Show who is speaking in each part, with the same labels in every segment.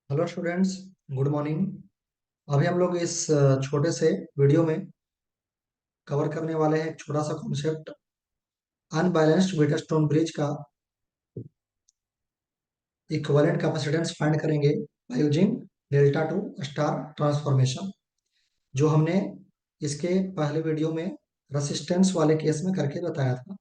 Speaker 1: Hello students, good morning. अभी हम लोग इस छोटे से वीडियो में कवर करने वाले हैं एक छोटा सा कॉन्सेप्ट, अनबैलेंस्ड वेटस्टोन ब्रिज का इक्विवेलेंट कैपेसिटेंस फाइंड करेंगे by using delta two star transformation, जो हमने इसके पहले वीडियो में रेसिस्टेंस वाले केस में करके बताया था।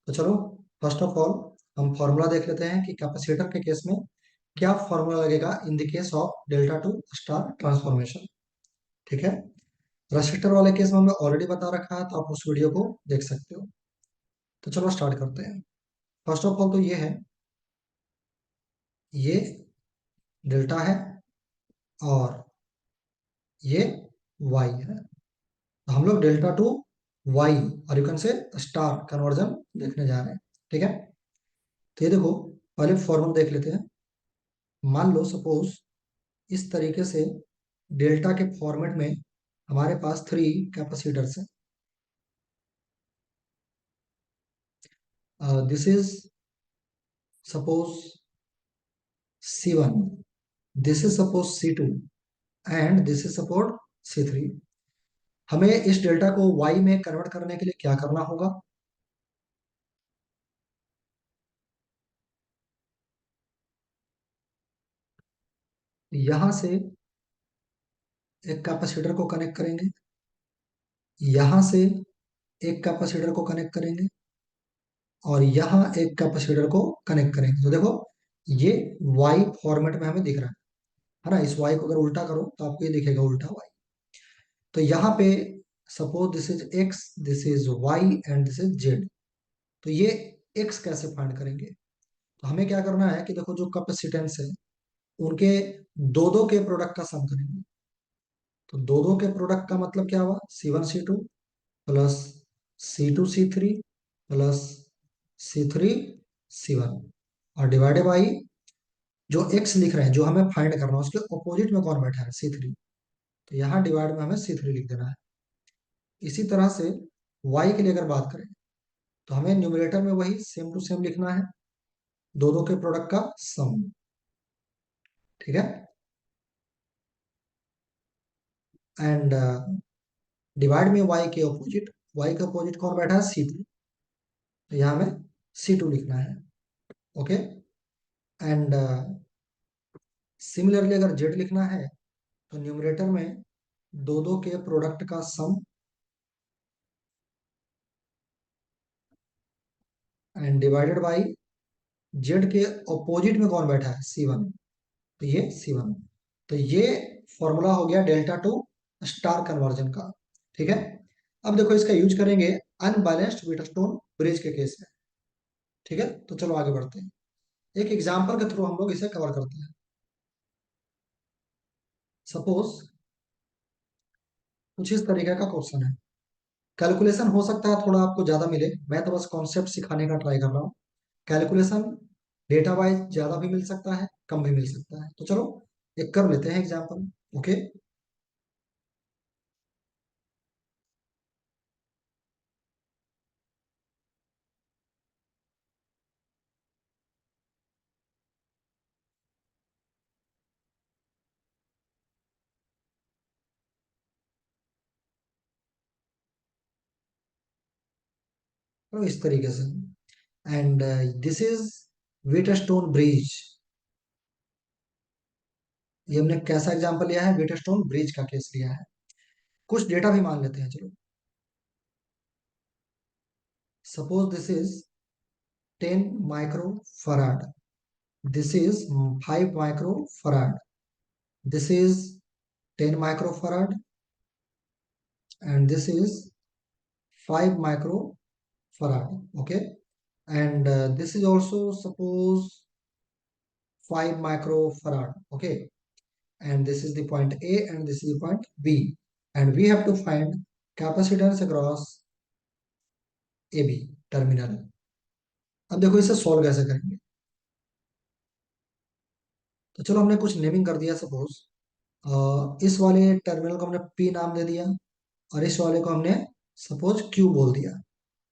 Speaker 1: तो चलो, फर्स्ट ऑफ ऑल हम फॉर्मूला देख लेते हैं कि कैपेसिटर के केस में क्या फॉर्मूला लगेगा in the case of delta two star transformation. ठीक है। रजिस्टर वाले केस में हमने ऑलरेडी बता रखा है, तो आप उस वीडियो को देख सकते हो। तो चलो स्टार्ट करते हैं। फर्स्ट ऑफ ऑल तो ये है, ये डेल्टा है और ये वाई है। तो हम लोग डेल्टा टू वाई और you can say star conversion देखने जा रहे हैं। ठीक है। तो ये देखो, पहले फॉर्मूला देख लेते हैं। मान लो सपोज इस तरीके से डेल्टा के फॉर्मेट में हमारे पास थ्री कैपेसिटर्स हैं। This is suppose C1, this is suppose C2 and this is support C3। हमें इस डेल्टा को y में कन्वर्ट करने के लिए क्या करना होगा? यहां से एक कैपेसिटर को कनेक्ट करेंगे, यहां से एक कैपेसिटर को कनेक्ट करेंगे और यहां एक कैपेसिटर को कनेक्ट करेंगे। तो देखो, ये y फॉर्मेट में हमें दिख रहा है ना। इस y को अगर उल्टा करो तो आपको ये दिखेगा उल्टा y। तो यहाँ पे suppose this is x, this is y and this is z। तो ये x कैसे फाइंड करेंगे? तो हमें क्या करना है कि देखो, जो कैपेसिटेंस है उनके दो दो के प्रोडक्ट का सम करेंगे। तो दो दो के प्रोडक्ट का मतलब क्या हुआ? C1 C2 plus C2 C3 plus C3 C1 और डिवाइडेड बाई जो x लिख रहे हैं, जो हमें फाइंड करना है उसके ऑपोजिट में कौन बैठा है? C3। तो यहाँ डिवाइड में हमें C3 लिख देना है। इसी तरह से y के लिए अगर बात करें तो हमें न्यूमरेटर में वही सेम टू सेम लिखना है, दो दो के प्रोडक्ट का सम। ठीक है। एंड डिवाइड में y के अपोजिट कौन बैठा है? C2। तो यहाँ हमें C2 लिखना है। ओके। एंड सिमिलरली अगर z लिखना है तो न्यूमरेटर में दो दो के प्रोडक्ट का सम एंड डिवाइडेड बाई z के अपोजिट में कौन बैठा है? C1। तो ये C1। तो ये फॉर्मूला हो गया डेल्टा टू स्टार कन्वर्जन का। ठीक है। अब देखो, इसका यूज करेंगे अनबैलेंस्ड व्हीटस्टोन ब्रिज के केस में। ठीक है। तो चलो आगे बढ़ते हैं। एक एग्जांपल के थ्रू हम लोग इसे कवर करते हैं। सपोज कुछ इस तरीके का क्वेश्चन है। कैलकुलेशन हो सकता है थोड़ा आपको ज्यादा मिले, मैं तो बस कॉन्सेप्ट सिखाने का ट्राई कर रहा हूँ। कैलकुलेशन डेटा वाइज ज्यादा भी मिल सकता है, कम भी मिल सकता है। तो चलो एक कर लेते हैं एग्जांपल। ओके। तो इस तरीके से, and this is Wheatstone bridge. ये हमने कैसा एग्जांपल लिया है? व्हीटस्टोन ब्रिज का केस लिया है। कुछ डेटा भी मान लेते हैं चलो। Suppose this is 10 microfarad, this is 5 microfarad, this is 10 microfarad and this is 5 micro farad. Okay. And this is also suppose 5 micro farad. Okay. And this is the point A and this is the point B, and we have to find capacitance across AB terminal. अब देखो इसे solve कैसे करेंगे। तो चलो, हमने कुछ naming कर दिया। सपोज इस वाले टर्मिनल को हमने P नाम दे दिया और इस वाले को हमने सपोज Q बोल दिया।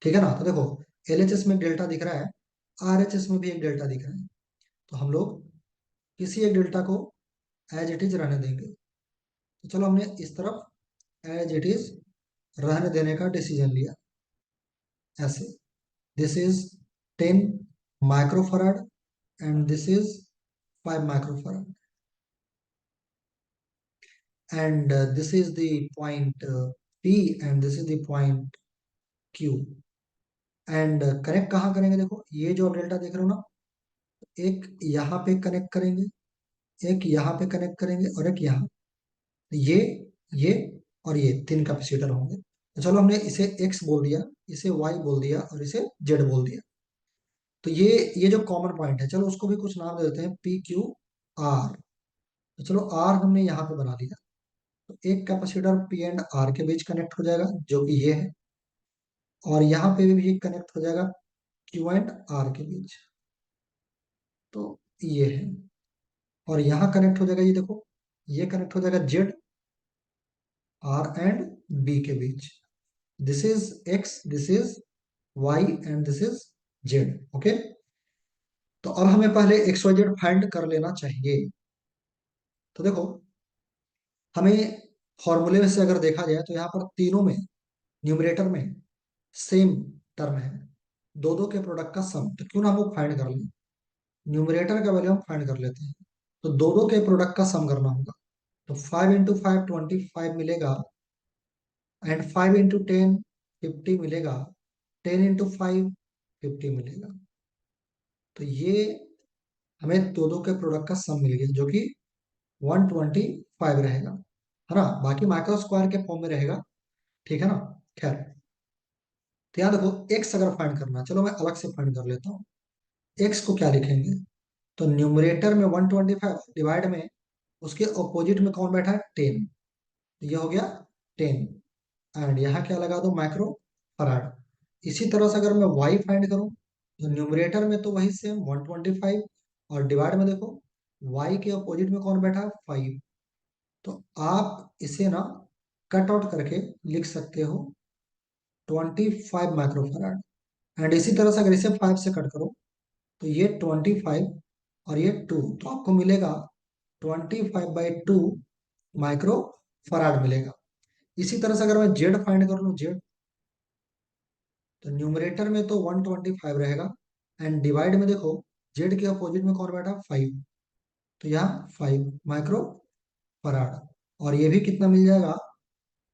Speaker 1: ठीक है ना। तो देखो, LHS में डेल्टा दिख रहा है, RHS में भी एक डेल्टा दिख रहा है। तो हम लोग किसी एक डेल्टा को एज इट इज रहने देंगे। तो चलो हमने इस तरफ एज इट इज रहने देने का डिसीजन लिया, ऐसे। This is 10 microfarad and this is 5 microfarad, and this is the point P and this is the point Q। And connect कहाँ करेंगे? देखो ये जो आप डेल्टा देख रहे हो ना, एक यहाँ पे कनेक्ट करेंगे, एक यहाँ पे कनेक्ट करेंगे और एक यहाँ। ये और ये 3 कैपेसिटर होंगे। तो चलो हमने इसे X बोल दिया, इसे Y बोल दिया और इसे Z बोल दिया। तो ये जो कॉमन पॉइंट है, चलो उसको भी कुछ नाम दे देते हैं, PQR। तो चलो R हमने यहाँ पे बना दिया। तो एक कैपेसिटर P एंड R के बीच कनेक्ट हो जाएगा जो कि ये है, और यहाँ पे भी कनेक्ट हो जाएगा Q एंड R के बीच, तो ये है। और यहाँ कनेक्ट हो जाएगा, ये देखो ये कनेक्ट हो जाएगा Z R एंड B के बीच। This is X, this is Y and this is Z। Okay, तो अब हमें पहले XYZ फाइंड कर लेना चाहिए। तो देखो हमें फॉर्मूले से अगर देखा जाए तो यहाँ पर तीनों में न्यूमरेटर में सेम टर्म है, दो दो के प्रोडक्ट का सम। तो क्यों ना हम वो फाइंड कर लें, न्यूमरेटर का वैल्यू हम फाइंड कर लेते हैं। तो दो दो के प्रोडक्ट का सम करना होगा। तो 5 × 5 25 मिलेगा, एंड 5 × 10 50 मिलेगा, 10 × 5 50 मिलेगा। तो ये हमें दो दो के प्रोडक्ट का सम मिल गया जो कि 125 रहेगा, है ना। बाकी माइक्रो स्क्वायर के फॉर्म में रहेगा, ठीक है ना। खैर, तो याद रखो एक्स अगर फाइंड करना, चलो मैं अलग से फाइंड कर लेता हूँ। एक्स को क्या लिखेंगे? तो न्यूमरेटर में 125, डिवाइड में उसके ऑपोजिट में कौन बैठा है? 10। ये हो गया 10, एंड यहाँ क्या लगा दो? Microfarad. इसी तरह से अगर मैं y फाइंड करूं, तो न्यूमरेटर में तो वही सेम 125, और डिवाइड में देखो y के अपोजिट में कौन बैठा है? 5। तो आप इसे ना कट आउट करके लिख सकते हो 25 माइक्रोफराड। एंड इसी तरह से अगर इसे 5 से कट करो तो ये 25 और ये 2, तो आपको मिलेगा 25/2 माइक्रो फराड मिलेगा। इसी तरह से अगर मैं जेड फाइंड कर लूँ, जेड, तो न्यूमरेटर में तो 125 रहेगा, एंड डिवाइड में देखो जेड के अपोजिट में कौन बैठा? 5। तो यहाँ 5 माइक्रो फराड, और ये भी कितना मिल जाएगा?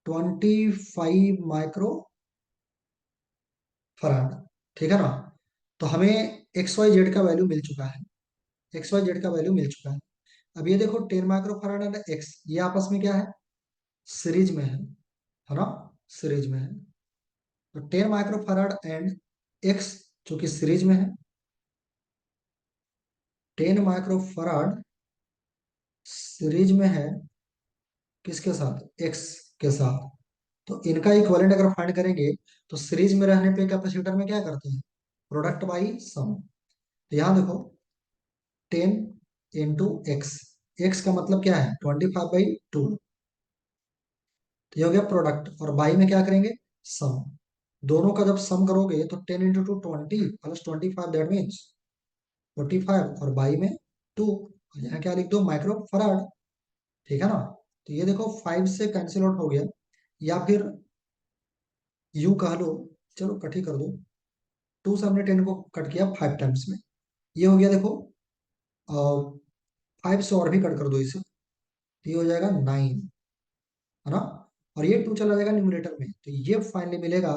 Speaker 1: 25 माइक्रो फराड, ठीक है ना। तो हमें एक्स वाई जेड का वैल्यू मिल चुका है, एक्स वाई जेड का वैल्यू मिल चुका है। अब ये देखो 10 माइक्रो फराड एंड एक्स, ये आपस में क्या है? सीरीज में है ना, सीरीज में है। तो 10 माइक्रो फराड एंड एक्स जो कि सीरीज में है, 10 माइक्रो फराड सीरीज में है किसके साथ? एक्स के साथ। तो इनका इक्विवेलेंट अगर फाइंड करेंगे तो सीरीज में रहने पे कैपेसिटर में क्या करते हैं? प्रोडक्ट बाई सम। तो यहाँ देखो 10 × एक्स, एक्स का मतलब क्या है? 25/2। तो ये हो गया प्रोडक्ट, और बाई में क्या करेंगे? सम। दोनों का जब सम करोगे तो 10 × 2 20 प्लस 25, दैट मीन्स 45, और बाई में 2। यहाँ क्या लिख दो? माइक्रो फराड, ठीक है ना। तो ये देखो 5 से कैंसिल आउट हो गया, या फिर यू कह लो, चलो कट ही कर दो। 2 से हमने 10 को कट किया 5 टाइम्स में, ये हो गया देखो 5 से और भी कट कर दो इसे, तो ये हो जाएगा 9, है ना। और ये 2 चला जाएगा न्यूमरेटर में, तो ये फाइनली मिलेगा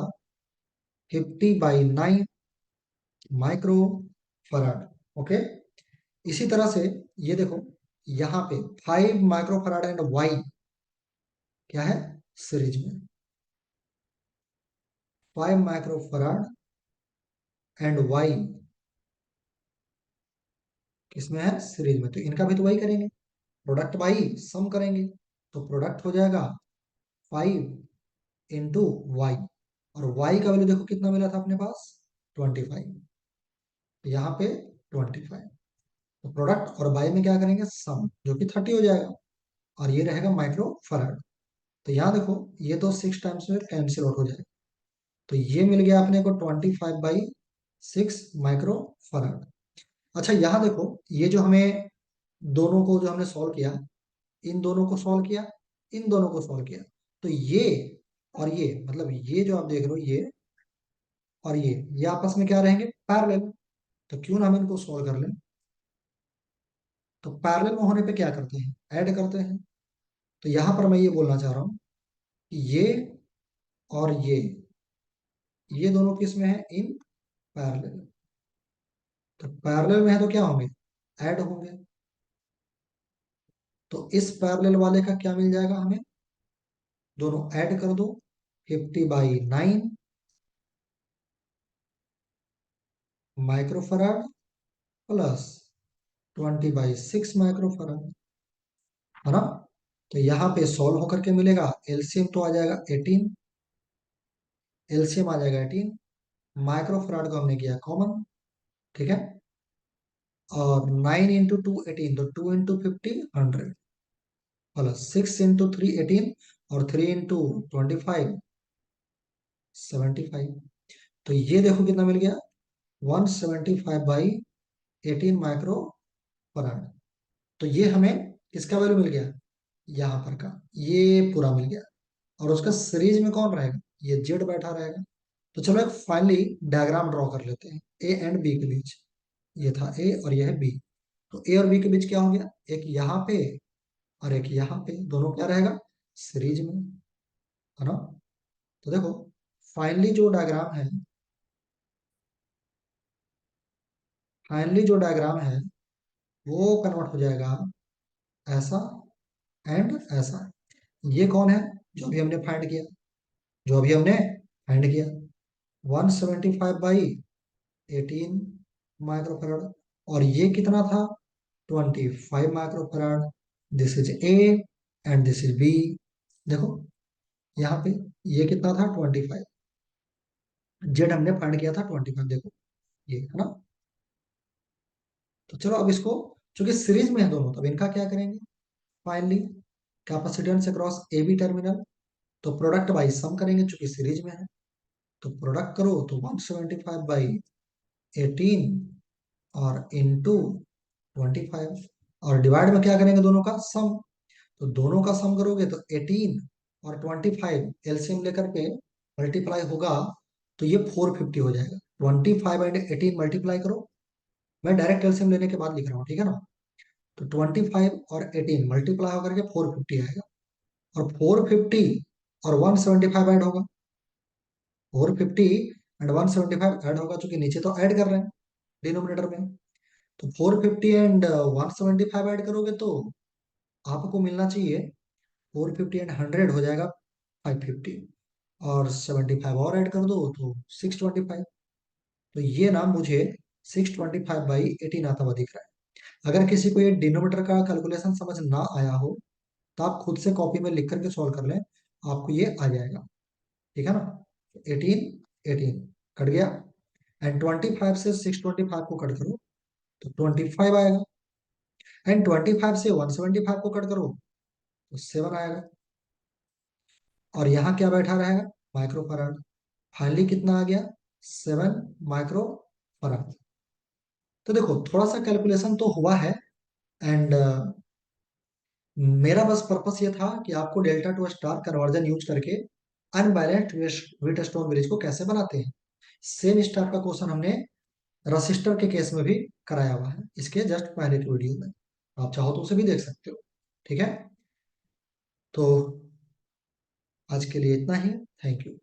Speaker 1: 50/9 माइक्रो फराड। ओके, इसी तरह से ये देखो यहाँ पे 5 माइक्रो फराड एंड वाई क्या है? सीरीज में। 5 माइक्रो फराड एंड वाई किसमें है? सीरीज में। तो इनका भी तो वही करेंगे, प्रोडक्ट बाई सम करेंगे। तो प्रोडक्ट हो जाएगा 5 × y, और y का वैल्यू देखो कितना मिला था अपने पास? 25। तो यहाँ पे 25, तो प्रोडक्ट और बाई में क्या करेंगे? सम, जो कि 30 हो जाएगा, और ये रहेगा माइक्रो फराड। तो यहाँ देखो ये तो 6 टाइम्स में कैंसिल आउट हो जाएगा, तो ये मिल गया अपने को 25/6 माइक्रो फराड। अच्छा यहाँ देखो, ये जो हमें दोनों को जो हमने सॉल्व किया, इन दोनों को सॉल्व किया, इन दोनों को सॉल्व किया, तो ये और ये, मतलब ये जो आप देख रहे हो, ये और ये आपस में क्या रहेंगे, पैरेलल। तो क्यों ना हम इनको सॉल्व कर लें। तो पैरेलल में होने पे क्या करते हैं, ऐड करते हैं। तो यहां पर मैं ये बोलना चाह रहा हूं कि और ये दोनों किस में है, इन पैरेलल। तो पैरेलल में है तो क्या होंगे, ऐड होंगे। तो इस पैरेलल वाले का क्या मिल जाएगा हमें, दोनों ऐड कर दो, 50/9 माइक्रोफराड प्लस 20/6 माइक्रोफराड, है ना। तो यहाँ पे सॉल्व होकर के मिलेगा, एलसीएम तो आ जाएगा 18, एलसीएम आ जाएगा 18, माइक्रोफराड को हमने किया कॉमन, ठीक है। और 9 × 2 18, तो 2 × 50 100, प्लस 6 × 3 18, और 3 × 25 75। तो ये देखो कितना मिल गया, 175/18 माइक्रो फराड। तो ये हमें किसका वैल्यू मिल गया, यहाँ पर का, ये पूरा मिल गया। और उसका सीरीज में कौन रहेगा, ये जेड बैठा रहेगा। तो चलो एक फाइनली डायग्राम ड्रॉ कर लेते हैं ए एंड बी के बीच। ये था ए और ये है बी। तो ए और बी के बीच क्या हो गया, एक यहाँ पे और एक यहाँ पे, दोनों क्या रहेगा, सीरीज में, है ना। तो देखो फाइनली जो डायग्राम है, फाइनली जो डायग्राम है वो कन्वर्ट हो जाएगा ऐसा एंड ऐसा। ये कौन है, जो अभी हमने फाइंड किया, जो अभी हमने फाइंड किया, 175/18 माइक्रोफैराड। और ये कितना था, 25 microfarad. This is A and this is B. देखो यहाँ पे ये कितना था, 25, जेड हमने फाइंड किया था 25, देखो ये, है ना। तो चलो अब इसको, चूंकि सीरीज में है दोनों, तो अब इनका क्या करेंगे, finally capacitance across A B terminal, तो प्रोडक्ट बाई सम करेंगे चूंकि सीरीज में है। तो प्रोडक्ट करो तो 175/18 और इंटू 25, और डिवाइड में क्या करेंगे, दोनों का सम। तो दोनों का सम करोगे तो 18 और 25 एलसीएम लेकर के मल्टीप्लाई होगा, तो ये 450 हो जाएगा। 25/18 मल्टीप्लाई करो, मैं डायरेक्ट एलसीएम लेने के बाद लिख रहा हूँ, ठीक है ना। तो 25 और 18 मल्टीप्लाई होकर के 450 आएगा, और 450 और 175 ऐड होगा, 450 एंड 175 ऐड होगा, चूंकि नीचे तो ऐड कर रहे हैं डिनोमिनेटर में। तो 450 एंड 175 ऐड करोगे तो आपको मिलना चाहिए, 450 एंड 100 हो जाएगा 550, और 75 और ऐड कर दो तो 625। तो ये ना मुझे 625/18 आता हुआ दिख रहा है। अगर किसी को ये डिनोमीटर का कैलकुलेशन समझ ना आया हो, तो आप खुद से कॉपी में लिख करके सॉल्व कर लें, आपको ये आ जाएगा, ठीक है ना। 18 18 कट गया, एंड 25 से 625 को कट करो तो 25 आएगा, एंड 25 से 175 को कट करो तो 7 आएगा, और यहाँ क्या बैठा रहेगा, माइक्रो फराड। फाइनली कितना आ गया, 7 माइक्रो फराड। तो देखो थोड़ा सा कैलकुलेशन तो हुआ है, एंड मेरा बस पर्पस ये था कि आपको delta two star conversion use करके अनबैलेंस्ड व्हीटस्टोन ब्रिज को कैसे बनाते हैं। सेम स्टार का क्वेश्चन हमने रसिस्टर के केस में भी कराया हुआ है, इसके जस्ट पहले की वीडियो में, आप चाहो तो उसे भी देख सकते हो, ठीक है। तो आज के लिए इतना ही, थैंक यू।